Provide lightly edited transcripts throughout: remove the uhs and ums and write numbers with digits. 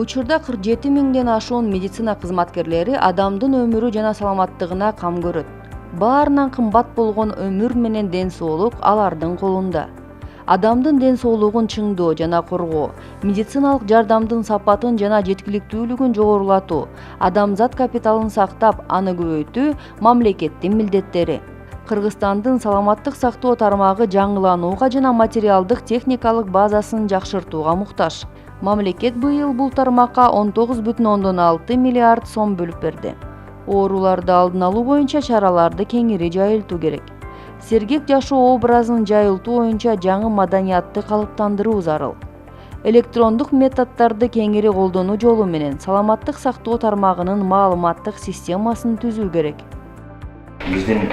Учурда 47 миңден ашуун медицина кызматкерлери адамдын өмүрү жана саламаттыгына кам көрөт. Баарынан кымбат болгон өмүр менен ден соолук алардын колунда. Адамдын ден соолугун чыңдоо жана коргоо, медициналык жардамдын сапатын жана жеткиликтүүлүгүн жогорулатуу, адамзат капиталын сактап, аны көбөйтүү мамлекеттин милдеттери. Кыргызстандын саламаттык сактоо тармагы жаңыланууга жана материалдык техникалык базасын жакшыртууга муктаж. Мамлекет быйыл бул тармакка 19,6 миллиард сом бөлүп берди. Ооруларды алдын алуу боюнча чараларды кеңири жайылтуу керек. Сергек жашоо образын жайылтуу боюнча жаңы маданиятты калыптандыруу зарыл. Электрондук методдорду кеңири колдонуу жолу менен саламаттык сактоо тармагынын маалыматтык системасын түзүү керек. Биздин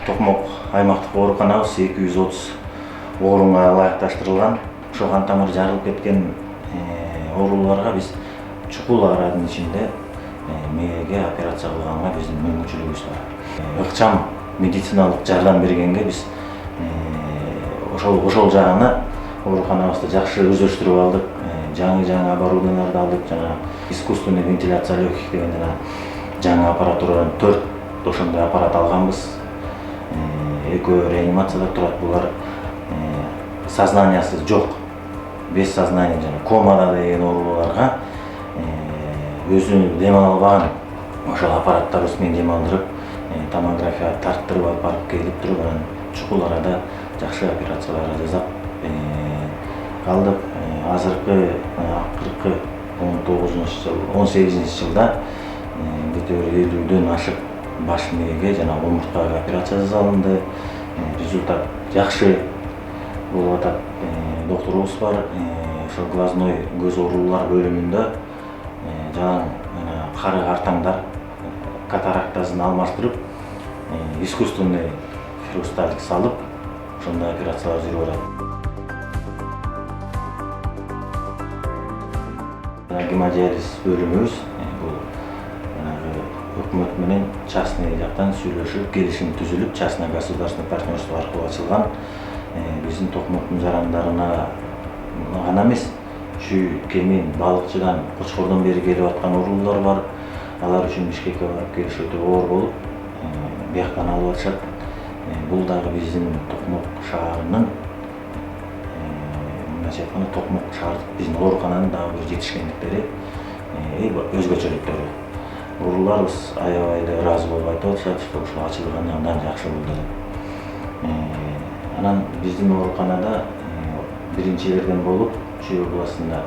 Токмок аймактык ооруканабыз 230 орунга ылайыкташтырылган. Ошо кан тамыры жарылып кеткен ооруларга биз чукул арадын ичинде мээге операция кылганга биздин мүмкүнчүлүгүбүз бар. Ыкчам медициналык жардам бергенге биз ошол жагына ооруканабызды жакшы өздөштүрүп алдык. Жаңы оборудованияларды алдык, жана искусственный вентиляция легких деген жаңы аппаратурадан 4 ошондой аппарат алганбыз. Экөө реанимацияда турат, булар сознаниясы жок, без сознания жана комада деген ооруларга өзү дем ала албаган ошол аппараттарыбыз менен дем алдырып, томография тарттырып алып барып келип туруп, анан чукул арада жакшы операциялар жасап калдык. Азыркы 18 жылда где-то 50дөн ашык баш мээге жана омурткага операция жасалынды. Результат жакшы болуп атат. Докторубуз бар, ошо глазной көз оорулар бөлүмүндө жана кары картаңдар катарактасын алмаштырып, искусственный хрусталик салып, ошондой операциялар жүрүп атат. Гемодиализ бөлүмүбүз бул өкмөт менен частный жактан сүйлөшүп, келишим түзүлүп, частно государственный партнерство аркылуу ачылган. Биздин Токмоктун жарандарына гана эмес, Чүй, Кемин, Балыкчыдан, Кочкордон бери келип аткан оорулар бар. Алар үчүн Бишкекке барып келиш өтө оор болуп, бияктан алып атышат. Бул дагы биздин Токмок шаарынын, мындайча айтканда, Токмок шаардык биздин оорукананын дагы бир жетишкендиктери, өзгөчөлүктөрү. Ооруларыбыз аябай эле ыраазы болуп айтып атышат, ошол ачылгандан андан жакшы болду деп. Анан биздин ооруканада биринчилерден болуп, Чүй областында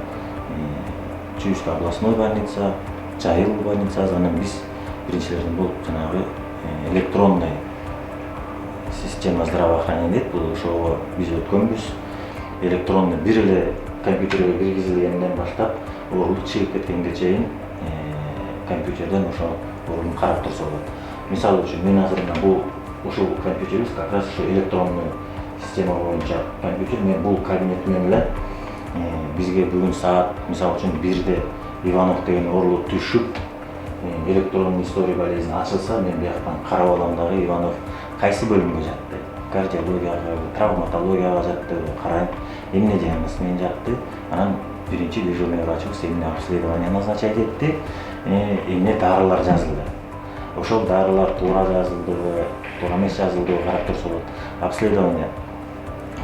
Чүйская областной больница, Жайыл больницасы, анан биз биринчилерден болуп жанагы электронный система здравоохранения дейт. Бул ошого биз өткөнбүз. Электронный бир эле компьютерге киргизилгенден баштап, оору чыгып кеткенге чейин компьютерден ошо ооруну карап турса болот. Мисалы үчүн мен азыр бул ушул компьютерибиз как раз ошо электронный система боюнча компьютер. Мен бул кабинетимен эле бизге бүгүн саат мисалы үчүн 1-де Иванов деген оорулуу түшүп, электронный история болезни ачылса, мен бияктан карап алам дагы Иванов кайсы бөлүмгө жатты, кардиологияга, травматологияга жатты, карайм, эмне диагноз менен жатты. Анан биринчи дежурный врачыбыз эмне обследование назначать этти, эмне дарылар жазылды. Ошол дарылар туура жазылдыбы, туура эмес жазылдыбы карап турса болот. Обследование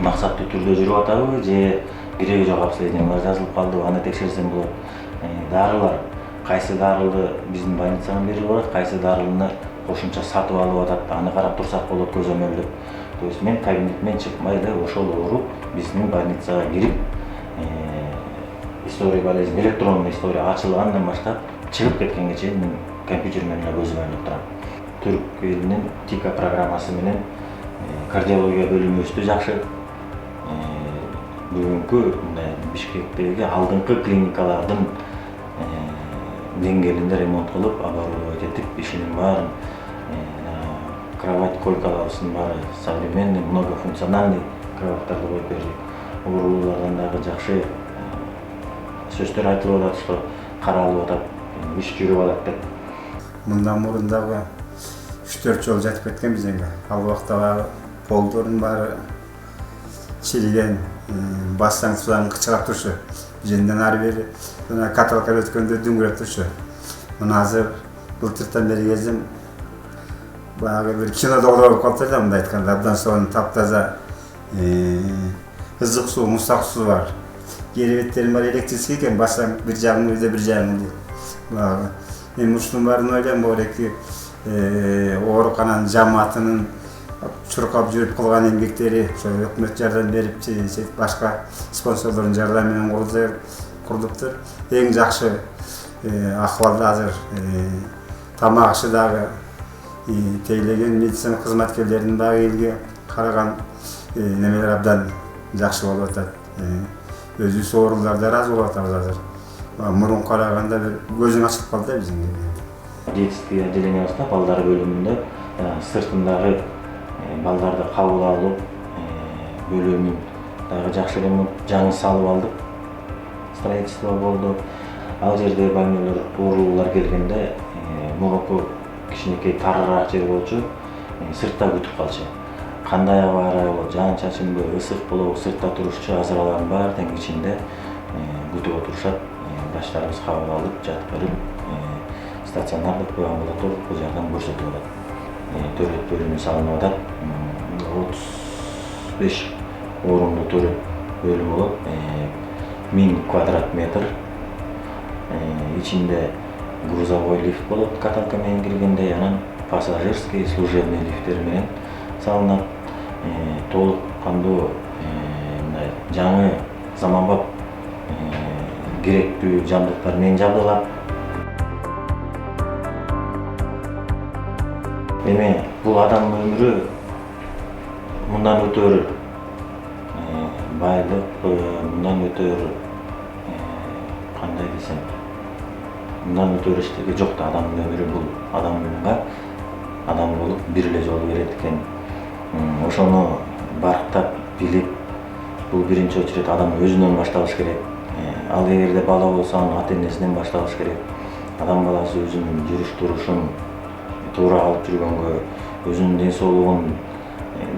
максаттуу түрдө жүрүп атабы, же кереги жок обследованиялар жазылып калдыбы, аны текшерсем болот. Дарылар, кайсы дарылды биздин больницадан берилип атат, кайсы дарылны кошумча сатып алып атат, аны карап турсак болот көзөмөлдөп. То есть мен кабинетимен чыкпай эле ошол оору биздин больницага кирип, история болезни, электронный история ачылгандан баштап чыгып кеткенге чейин мен компьютер менен эле көзөмөлдөп турам. Түрк элинин ТИКА программасы менен кардиология бөлүмүбүздү жакшы бүгүнкү Бишкектеги алдыңкы клиникалардын деңгээлинде ремонт кылып, оборудовать этип, ишинин баарын, кровать койкаларыбыздын баары современный, многофункциональный кроваттарды коюп бердик. Оорулардан дагы жакшы сөздөр айтылып атат, что каралып атат, иш жүрүп атат деп. Мындан мурун дагы 3-4 жол жатып кеткен бизге. Ал убакта полдордун баары Чилиден бастан судан кычырап турчу. Женден ары бери каталкада өткөндө дүңгүрөп турчу. Мына азыр былтыртан бери кездим баягы бир кинодо болуп калды да, мындай айтканда, абдан сонун таптаза ызык суу, мустак суу бар. Керебеттерим бар, электрический экен, бассаң бир жагың үйдө, бир жагың баягы. Мен ушунун баарын ойлойм, могу эки оорукананын жамаатынын чуркап жүрүп кылган эмгектери, ошо өкмөт жардам берип, башка спонсорлордун жардамы менен курдуктур. Эң жакшы акыбалда азыр тамак ашы дагы тейлеген медицина кызматкерлеринин дагы элге караган немелер абдан жакшы болуп атат. Өзүбүз оорулар да ыраазы болуп атабыз азыр. Мурун караганда бир көзүң ачылып калды да биздин. Детский отделениябызда балдар бөлүмүндө сыртындагы балдарды кабыл алып, бөлүмүн дагы жакшы ремонт жаңы салып алдык. Строительство болду. Ал жерде бөлмөлөр оорулуулар келгенде мурунку кичинекей тарыраак жер болчу, сыртта күтүп калчу. Кандай аба ырайы, жаан-чачынбы, ысык болобу, сыртта турушчу, азыр алардын баары тең ичинде күтүп отурушат. Врачтарыбыз кабыл алып, жаткырып, стационардык, амбулатордук жардам көрсөтүп атат. Төрөт бөлүмү салынып атат. 35 орунду төрөт бөлүм болот. 1000 квадрат метр. Ичинде грузовой лифт болот, каталка менен киргенде, анан пассажирский, служебный лифттер менен салынат. Толук кандуу жаңы заманбап керектүү жабдыктар менен жабдылат. Эми бул адам өмүрү мындан өтөр байлык, мындан өтөр кандай десем, мындан өтөр эчтеке жок да. Адамдын өмүрү бул адамга адам болуп бир эле жолу келет экен. Ошону барктап билип, бул биринчи очередь адам өзүнөн башталыш керек. Ал эгерде бала болсо, анын ата-энесинен башталыш керек. Адам баласы өзүнүн жүрүш-турушун туура алып жүргөнгө, өзүнүн ден соолугун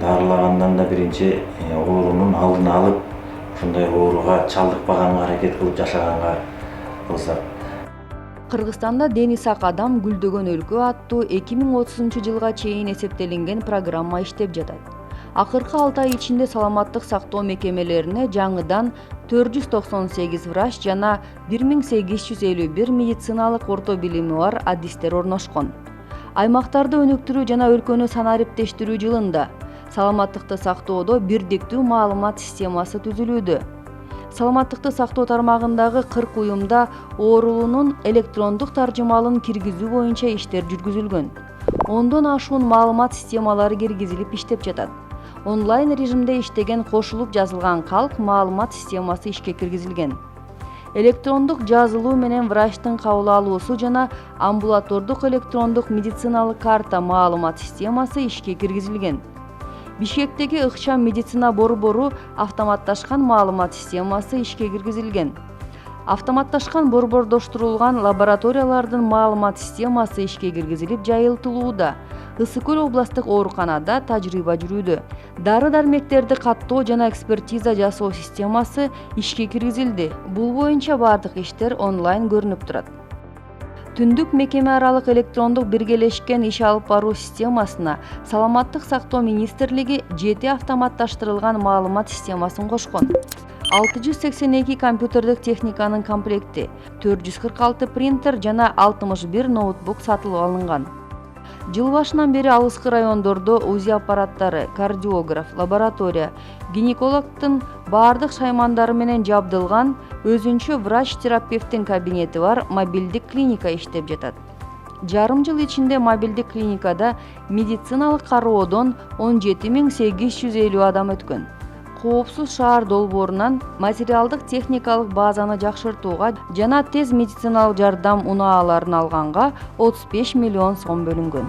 дарылагандан да биринчи оорунун алдын алып, ошондой ооруга чалдыкпаганга аракет кылып жашаганга кылсак. Кыргызстанда дени сак адам гүлдөгөн өлкө аттуу 2030-жылга чейин эсептелинген программа иштеп жатат. Акыркы 6 ай ичинде саламаттык сактоо мекемелерине жаңыдан 498 врач жана 1851 медициналык орто билими бар адистер орношкон. Аймактарды өнүктүрүү жана өлкөнү санариптештирүү жылында саламаттыкты сактоодо бирдиктүү маалымат системасы түзүлүүдө. Саламаттыкты сактоо тармагындагы 40 уюмда оорулуунун электрондук таржымалын киргизүү боюнча иштер жүргүзүлгөн. 10дон ашуун маалымат системалары киргизилип иштеп жатат. Онлайн режимде иштеген кошулуп жазылган калк маалымат системасы ишке киргизилген. Электрондук жазылуу менен врачтын кабыл алуусу жана амбулатордук электрондук медициналык карта маалымат системасы ишке киргизилген. Бишкектеги ыкчам медицина борбору автоматташкан маалымат системасы ишке киргизилген. Автоматташкан борбордоштурулган лабораториялардын маалымат системасы ишке киргизилип жайылтылууда. Ысык Көл областык ооруканада тажрыйба жүрүүдө. Дары-дармектерди каттоо жана экспертиза жасоо системасы ишке киргизилди. Бул боюнча бардык иштер онлайн көрүнүп турат. Түндүк мекеме аралык электрондук биргелешкен иш алып баруу системасына Саламаттык сактоо министрлиги 7 автоматташтырылган маалымат системасын кошкон. 682 компьютердик техниканын комплекти, 446 принтер жана 61 ноутбук сатылып алынган. Жыл башынан бери алыскы райондордо УЗИ аппараттары, кардиограф, лаборатория, гинекологдун бардык шаймандары менен жабдылган өзүнчө врач-терапевттин кабинети бар мобилдик клиника иштеп жатат. Жарым жыл ичинде мобилдик клиникада медициналык кароодон 17850 адам өткөн. Коопсуз шаар долбоорунан материалдык техникалык базаны жакшыртууга жана тез медициналык жардам унааларын алганга 35 миллион сом бөлүнгөн.